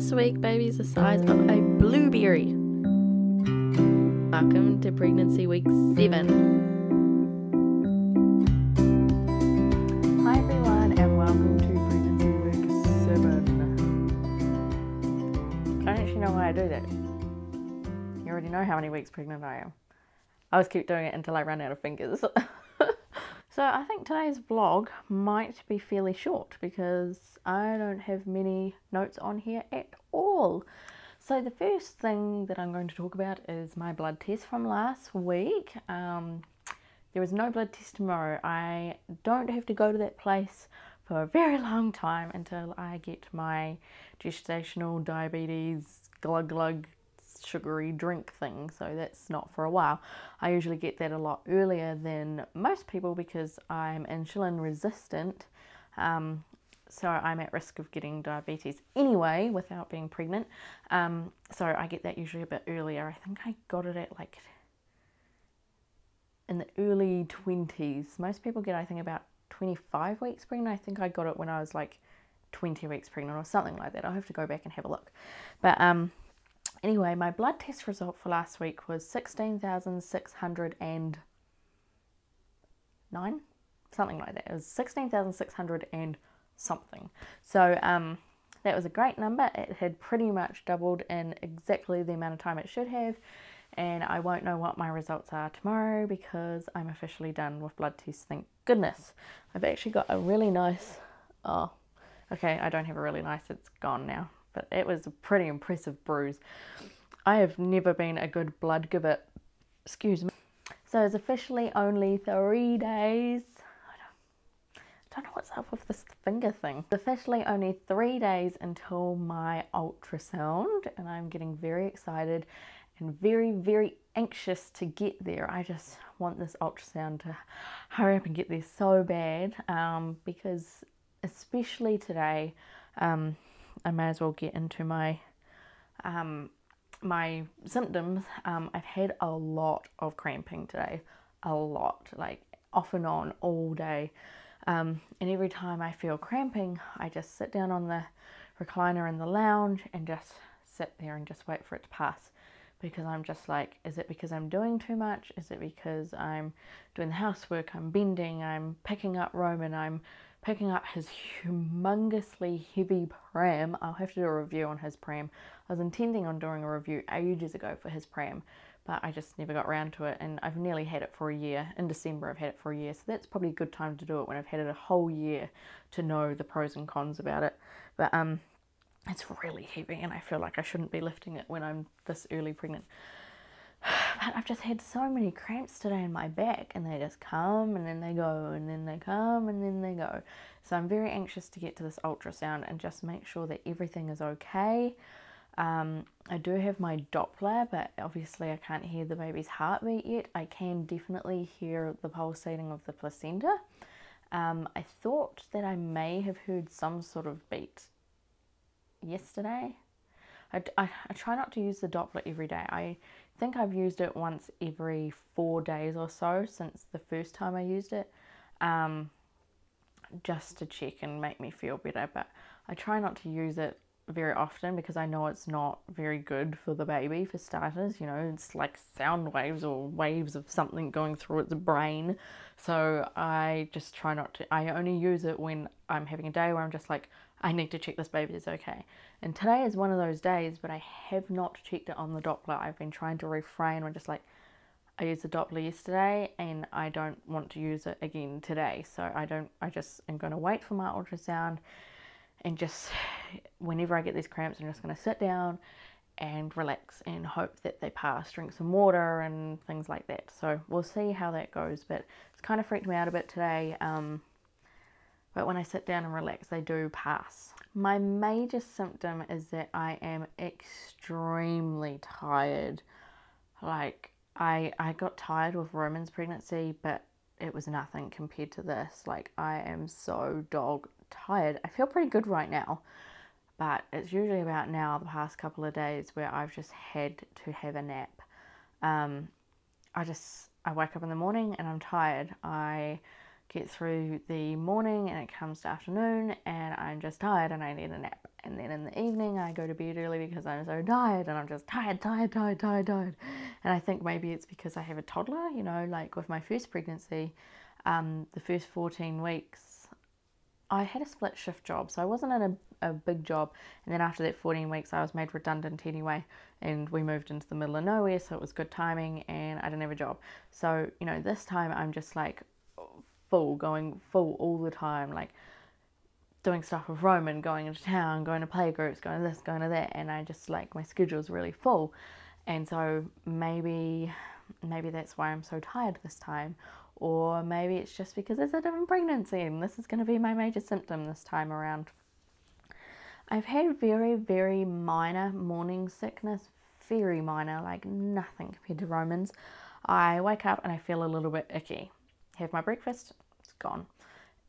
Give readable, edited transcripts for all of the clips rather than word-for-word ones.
This week, baby's the size of a blueberry. Welcome to pregnancy week 7. Hi everyone and welcome to pregnancy week 7. I don't actually know why I do that. You already know how many weeks pregnant I am. I always keep doing it until I run out of fingers. So I think today's vlog might be fairly short because I don't have many notes on here at all. So the first thing that I'm going to talk about is my blood test from last week. There is no blood test tomorrow. I don't have to go to that place for a very long time until I get my gestational diabetes glug glug sugary drink thing, so that's not for a while. I usually get that a lot earlier than most people because I'm insulin resistant, so I'm at risk of getting diabetes anyway without being pregnant, so I get that usually a bit earlier. I think I got it at like in the early 20s. Most people get, I think, about 25 weeks pregnant. I think I got it when I was like 20 weeks pregnant or something like that. I'll have to go back and have a look. But anyway, my blood test result for last week was 16,609, something like that. It was 16,600 and something. So that was a great number. It had pretty much doubled in exactly the amount of time it should have. And I won't know what my results are tomorrow because I'm officially done with blood tests, thank goodness. I've actually got a really nice, oh, okay, I don't have a really nice, it's gone now. But it was a pretty impressive bruise. I have never been a good blood giver, excuse me. So it's officially only 3 days. I don't know what's up with this finger thing. It's officially only 3 days until my ultrasound, and I'm getting very excited and very, very anxious to get there. I just want this ultrasound to hurry up and get there so bad, because especially today, I may as well get into my my symptoms. I've had a lot of cramping today, a lot, like off and on all day, and every time I feel cramping, I just sit down on the recliner in the lounge and just sit there and just wait for it to pass, because I'm just like, is it because I'm doing too much? Is it because I'm doing the housework, I'm bending, I'm picking up Roman, I'm picking up his humongously heavy pram? I'll have to do a review on his pram. I was intending on doing a review ages ago for his pram, but I just never got around to it, and I've nearly had it for a year. In December I've had it for a year, so that's probably a good time to do it when I've had it a whole year to know the pros and cons about it. But it's really heavy and I feel like I shouldn't be lifting it when I'm this early pregnant. But I've just had so many cramps today in my back, and they just come and then they go and then they come and then they go. So I'm very anxious to get to this ultrasound and just make sure that everything is okay. I do have my Doppler, but obviously I can't hear the baby's heartbeat yet. I can definitely hear the pulsating of the placenta. I thought that I may have heard some sort of beat yesterday. I try not to use the Doppler every day. I think I've used it once every 4 days or so since the first time I used it, just to check and make me feel better. But I try not to use it very often because I know it's not very good for the baby, for starters. You know, it's like sound waves or waves of something going through its brain. So I just try not to. I only use it when I'm having a day where I'm just like, I need to check this baby is okay. And today is one of those days, but I have not checked it on the Doppler. I've been trying to refrain. I'm just like, I used the Doppler yesterday and I don't want to use it again today. So I just am going to wait for my ultrasound, and just whenever I get these cramps, I'm just going to sit down and relax and hope that they pass, drink some water and things like that. So we'll see how that goes, but it's kind of freaked me out a bit today. But when I sit down and relax, they do pass. My major symptom is that I am extremely tired. Like, I got tired with Roman's pregnancy, but it was nothing compared to this. Like, I am so dog tired. I feel pretty good right now, but it's usually about now, the past couple of days, where I've just had to have a nap. I wake up in the morning and I'm tired. I get through the morning and it comes to afternoon and I'm just tired and I need a nap. and then in the evening I go to bed early because I'm so tired, and I'm just tired. And I think maybe it's because I have a toddler, you know, like with my first pregnancy, the first 14 weeks, I had a split shift job, so I wasn't in a big job, and then after that 14 weeks I was made redundant anyway, and we moved into the middle of nowhere, so it was good timing, and I didn't have a job. So, you know, this time I'm just like going full all the time, like doing stuff with Roman, going into town, going to playgroups, going to this, going to that, and I just like, my schedule's really full, and so maybe that's why I'm so tired this time. Or maybe it's just because it's a different pregnancy and this is going to be my major symptom this time around. I've had very, very minor morning sickness, very minor, like nothing compared to Roman's. I wake up and I feel a little bit icky. Have my breakfast, it's gone.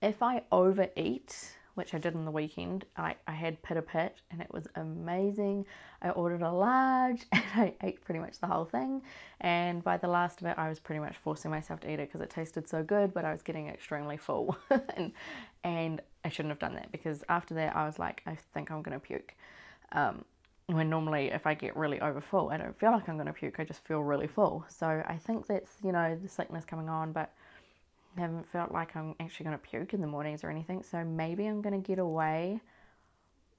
If I overeat, which I did on the weekend, I had pita pit and it was amazing. I ordered a large and I ate pretty much the whole thing, and by the last of it I was pretty much forcing myself to eat it because it tasted so good, but I was getting extremely full and I shouldn't have done that, because after that I was like, I think I'm going to puke. When normally if I get really over full, I don't feel like I'm going to puke, I just feel really full. So I think that's, you know, the sickness coming on, but haven't felt like I'm actually going to puke in the mornings or anything, so maybe I'm going to get away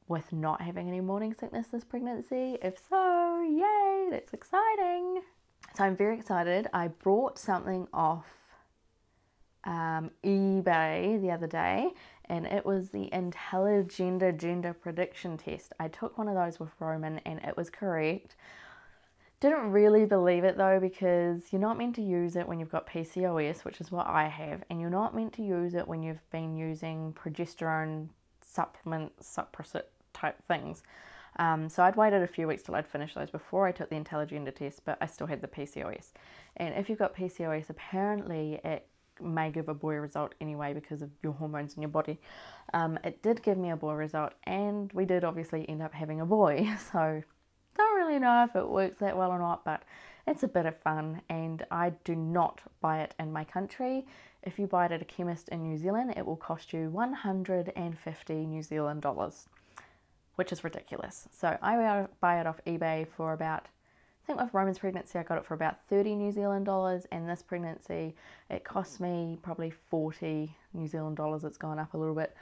with not having any morning sickness this pregnancy. If so, yay, that's exciting. So I'm very excited. I brought something off eBay the other day, and it was the IntelliGender gender prediction test. I took one of those with Roman and it was correct. Didn't really believe it though, because you're not meant to use it when you've got PCOS, which is what I have, and you're not meant to use it when you've been using progesterone supplement, suppressant type things. So I'd waited a few weeks till I'd finished those before I took the IntelliGender test, but I still had the PCOS. And if you've got PCOS, apparently it may give a boy result anyway because of your hormones in your body. It did give me a boy result, and we did obviously end up having a boy, so don't really know if it works that well or not, but it's a bit of fun, and I do not buy it in my country. If you buy it at a chemist in New Zealand, it will cost you 150 New Zealand dollars, which is ridiculous. So I buy it off eBay for about, I think with Roman's pregnancy I got it for about 30 New Zealand dollars, and this pregnancy it cost me probably 40 New Zealand dollars. It's gone up a little bit.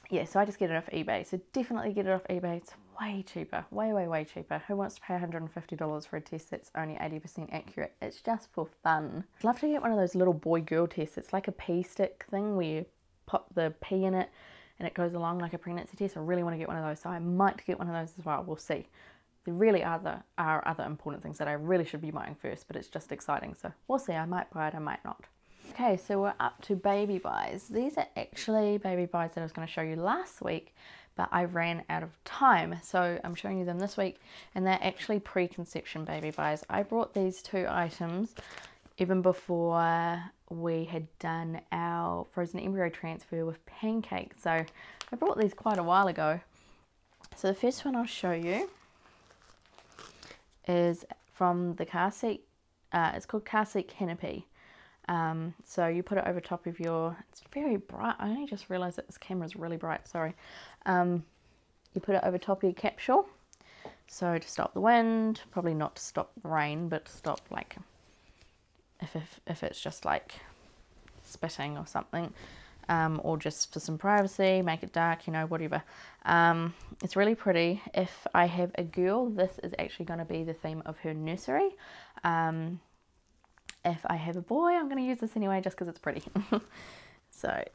Yeah, so I just get it off eBay. So definitely get it off eBay. It's way cheaper, way cheaper. Who wants to pay $150 for a test that's only 80% accurate? It's just for fun. I'd love to get one of those little boy-girl tests. It's like a pea stick thing where you pop the pea in it and it goes along like a pregnancy test. I really want to get one of those, so I might get one of those as well. We'll see. There really are other important things that I really should be buying first, but it's just exciting. So we'll see. I might buy it, I might not. Okay, so we're up to baby buys. These are actually baby buys that I was going to show you last week, but I ran out of time, so I'm showing you them this week, and they're actually pre-conception baby buys. I brought these two items even before we had done our frozen embryo transfer with Pancake, so I brought these quite a while ago. So the first one I'll show you is from the car seat. It's called car seat canopy. So you put it over top of your, it's very bright, I only just realized that this camera is really bright, sorry. You put it over top of your capsule, so to stop the wind, probably not to stop the rain, but to stop like, if it's just like spitting or something, or just for some privacy, make it dark, you know, whatever. It's really pretty. If I have a girl, this is actually going to be the theme of her nursery. If I have a boy, I'm going to use this anyway just because it's pretty. So,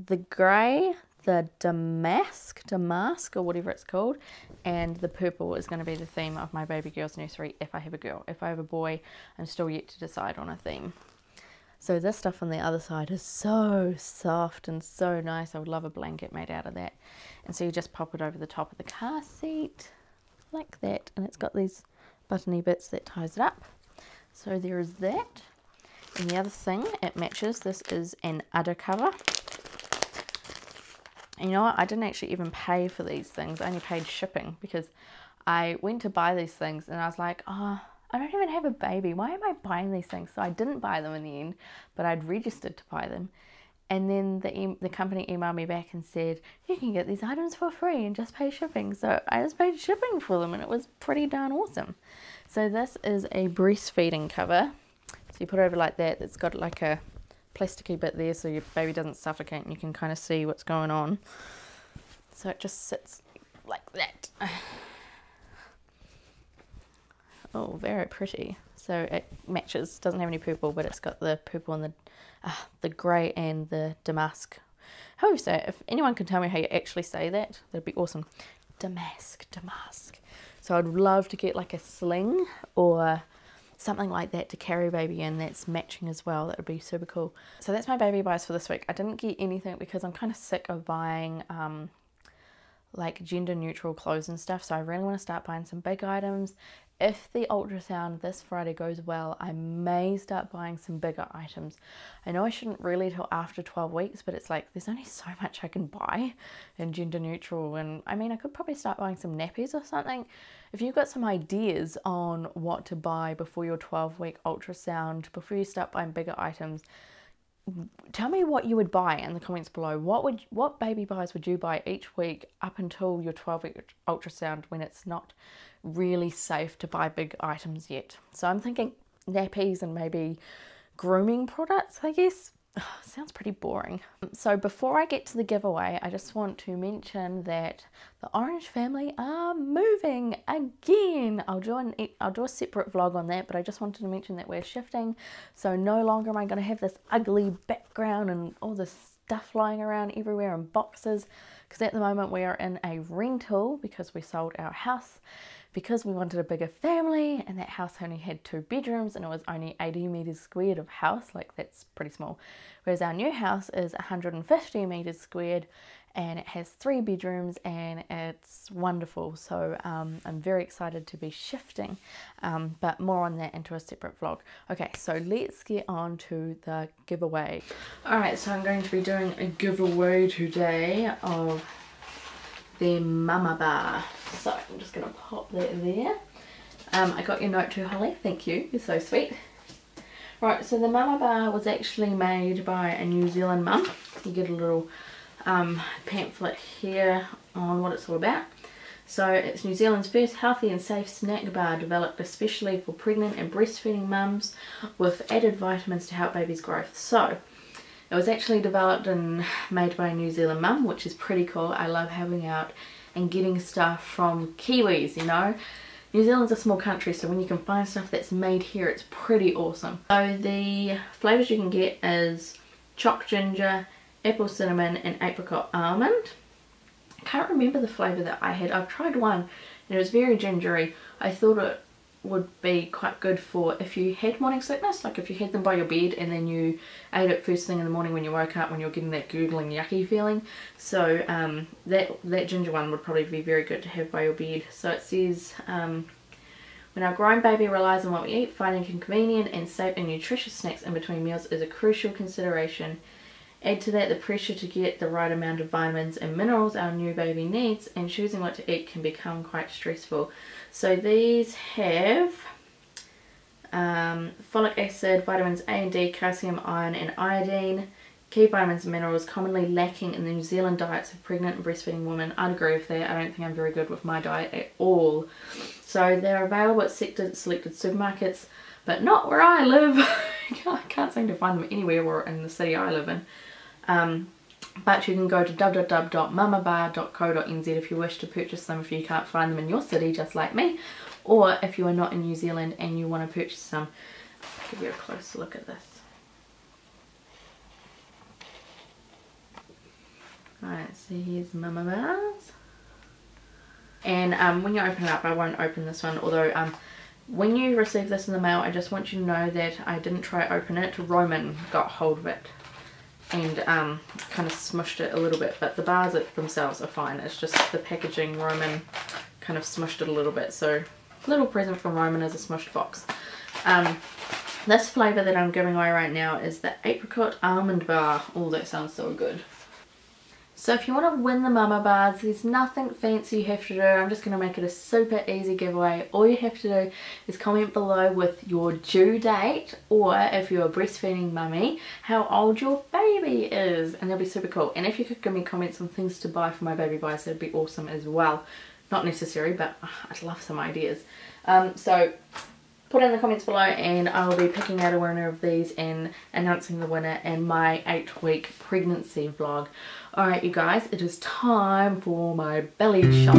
the grey, the damask or whatever it's called, and the purple is going to be the theme of my baby girl's nursery if I have a girl. If I have a boy, I'm still yet to decide on a theme. So this stuff on the other side is so soft and so nice. I would love a blanket made out of that. And so you just pop it over the top of the car seat like that, and it's got these buttony bits that ties it up. So there is that. And the other thing, it matches. This is an udder cover. And you know what? I didn't actually even pay for these things. I only paid shipping because I went to buy these things and I was like, oh, I don't even have a baby. Why am I buying these things? So I didn't buy them in the end, but I'd registered to buy them. And then the company emailed me back and said, you can get these items for free and just pay shipping. So I just paid shipping for them, and it was pretty darn awesome. So this is a breastfeeding cover. So you put it over like that. It's got like a plasticky bit there so your baby doesn't suffocate, and you can kind of see what's going on. So it just sits like that. Oh, very pretty. So it matches, doesn't have any purple, but it's got the purple and the grey and the damask. How do you say it? If anyone can tell me how you actually say that, that'd be awesome. Damask. So I'd love to get like a sling or something like that to carry baby in that's matching as well. That would be super cool. So that's my baby buys for this week. I didn't get anything because I'm kind of sick of buying like gender neutral clothes and stuff, so I really want to start buying some big items. If the ultrasound this Friday goes well, I may start buying some bigger items. I know I shouldn't really till after 12 weeks, but it's like there's only so much I can buy in gender neutral, and I mean I could probably start buying some nappies or something. If you've got some ideas on what to buy before your 12-week ultrasound, before you start buying bigger items, tell me what you would buy in the comments below. What baby buys would you buy each week up until your 12-week ultrasound, when it's not really safe to buy big items yet? So I'm thinking nappies and maybe grooming products, I guess. Sounds pretty boring. So before I get to the giveaway, I just want to mention that the Orange family are moving again. I'll do a separate vlog on that, but I just wanted to mention that we're shifting. So no longer am I going to have this ugly background and all this stuff lying around everywhere in boxes, because at the moment we are in a rental because we sold our house because we wanted a bigger family, and that house only had 2 bedrooms and it was only 80 meters squared of house. Like, that's pretty small. Whereas our new house is 150 meters squared and it has 3 bedrooms and it's wonderful. So I'm very excited to be shifting, but more on that into a separate vlog. Okay, so let's get on to the giveaway. Alright, so I'm going to be doing a giveaway today of the Mama Bar. So I'm just going to pop that there. I got your note too, Holly. Thank you. You're so sweet. Right, so the Mama Bar was actually made by a New Zealand mum. You get a little pamphlet here on what it's all about. So it's New Zealand's first healthy and safe snack bar, developed especially for pregnant and breastfeeding mums with added vitamins to help babies' growth. So it was actually developed and made by a New Zealand mum, which is pretty cool. I love having out and getting stuff from Kiwis, you know. New Zealand's a small country, so when you can find stuff that's made here, it's pretty awesome. So the flavours you can get is choc ginger, apple cinnamon and apricot almond. I can't remember the flavour that I had. I've tried one and it was very gingery. I thought it would be quite good for if you had morning sickness, like if you had them by your bed and then you ate it first thing in the morning when you woke up, when you're getting that gurgling yucky feeling. So that ginger one would probably be very good to have by your bed. So it says, when our growing baby relies on what we eat, finding convenient and safe and nutritious snacks in between meals is a crucial consideration. Add to that the pressure to get the right amount of vitamins and minerals our new baby needs, and choosing what to eat can become quite stressful. So these have folic acid, vitamins A and D, calcium, iron and iodine, key vitamins and minerals commonly lacking in the New Zealand diets of pregnant and breastfeeding women. I'd agree with that. I don't think I'm very good with my diet at all. So they're available at selected supermarkets, but not where I live. I can't seem to find them anywhere or in the city I live in. But you can go to www.mamabar.co.nz if you wish to purchase them if you can't find them in your city, just like me, or if you are not in New Zealand and you want to purchase some. I'll give you a closer look at this. Alright, so here's Mama Bars. And when you open it up, I won't open this one, although when you receive this in the mail, I just want you to know that I didn't try to open it. Roman got hold of it and kind of smushed it a little bit, but the bars themselves are fine. It's just the packaging, Roman kind of smushed it a little bit. So little present from Roman is a smushed box. This flavour that I'm giving away right now is the apricot almond bar. Oh, that sounds so good. So if you want to win the mama bars, there's nothing fancy you have to do. I'm just going to make it a super easy giveaway. All you have to do is comment below with your due date, or if you're a breastfeeding mummy, how old your baby is, and that'll be super cool. And if you could give me comments on things to buy for my baby boys, that'd be awesome as well. Not necessary, but I'd love some ideas. So put in the comments below and I will be picking out a winner of these and announcing the winner in my 8-week pregnancy vlog. Alright you guys, it is time for my belly shot.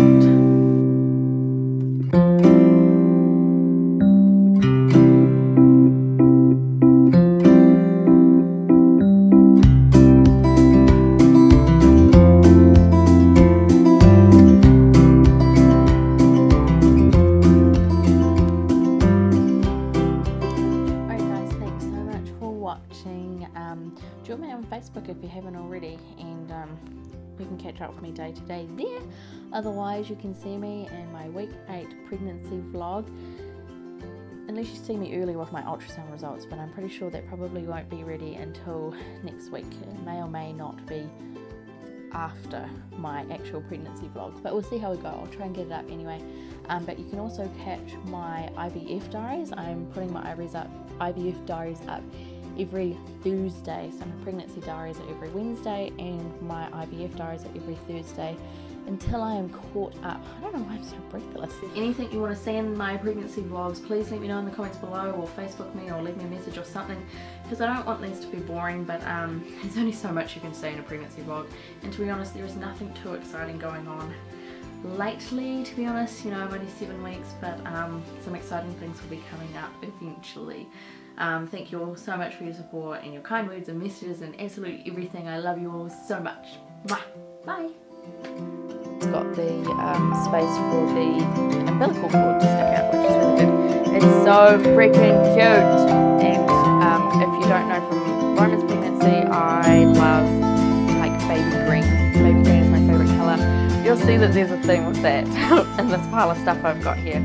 Join me on Facebook if you haven't already, and you can catch up with me day to day there. Otherwise you can see me in my week 8 pregnancy vlog, unless you see me early with my ultrasound results, but I'm pretty sure that probably won't be ready until next week. It may or may not be after my actual pregnancy vlog, but we'll see how we go. I'll try and get it up anyway. But you can also catch my IVF diaries. I'm putting my IVF diaries up every Thursday. So my pregnancy diaries are every Wednesday and my IVF diaries are every Thursday until I am caught up. I don't know why I'm so breathless. Anything you want to see in my pregnancy vlogs, please let me know in the comments below, or Facebook me, or leave me a message or something, because I don't want these to be boring, but there's only so much you can say in a pregnancy vlog, and to be honest there is nothing too exciting going on lately, to be honest. You know, I'm only 7 weeks, but some exciting things will be coming up eventually. Thank you all so much for your support and your kind words and messages and absolutely everything. I love you all so much. Mwah. Bye. It's got the space for the umbilical cord to stick out, which is really good. It's so freaking cute. And if you don't know from Roman's pregnancy, I love like baby green. Baby green is my favourite colour. You'll see that there's a theme with that in this pile of stuff I've got here.